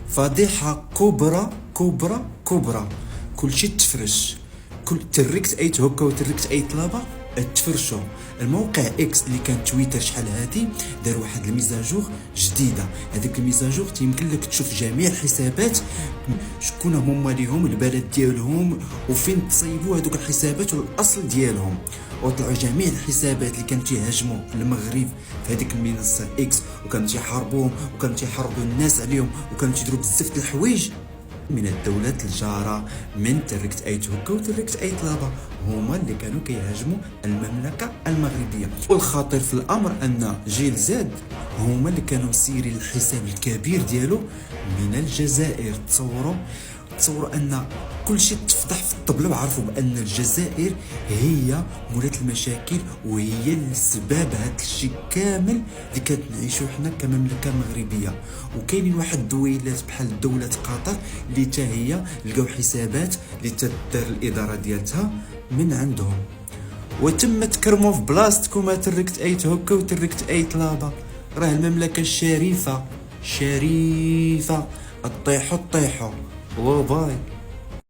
فضيحة كبرى كبرى كبرى. كلشي تفرش، كل تركت اي هكا وتركت اي طلبه تفرشوا. الموقع اكس اللي كان تويتر شحال هادي دار واحد الميزاجور جديده. هذيك الميزاجور يمكن لك تشوف جميع الحسابات، شكون هما ليهم البلد ديالهم وفين تصيبوا هذوك الحسابات والاصل ديالهم. وطلعوا جميع الحسابات اللي كانوا تيهاجموا المغرب في هذيك المنصه اكس، وكانوا تيحاربوهم وكانوا تيحرضوا الناس عليهم وكانوا تيديروا بزاف د الحوايج من الدولات الجارة، من تركت اي هكا وتركت اي طلبة، هما اللي كانوا كيهاجموا المملكة المغربية. والخطير في الامر ان جيل زاد هما اللي كانوا مسيرين الحساب الكبير ديالو من الجزائر. تصوروا ان كل شيء تفضح في الطبلة، وعرفوا بان الجزائر هي مولات المشاكل وهي السبب هذا الشيء كامل اللي كنعيشوا حنا كمملكه مغربيه. وكاينين واحد الدويلات بحال دوله قطر اللي حتى هي لقاو حسابات اللي تدار الاداره ديالتها من عندهم، وتم تكرموا في بلاصتكم. تركت اي هكا وتركت اي طلبه. راه المملكه الشريفه شريفه، الطيحوا الطيحوا. باي.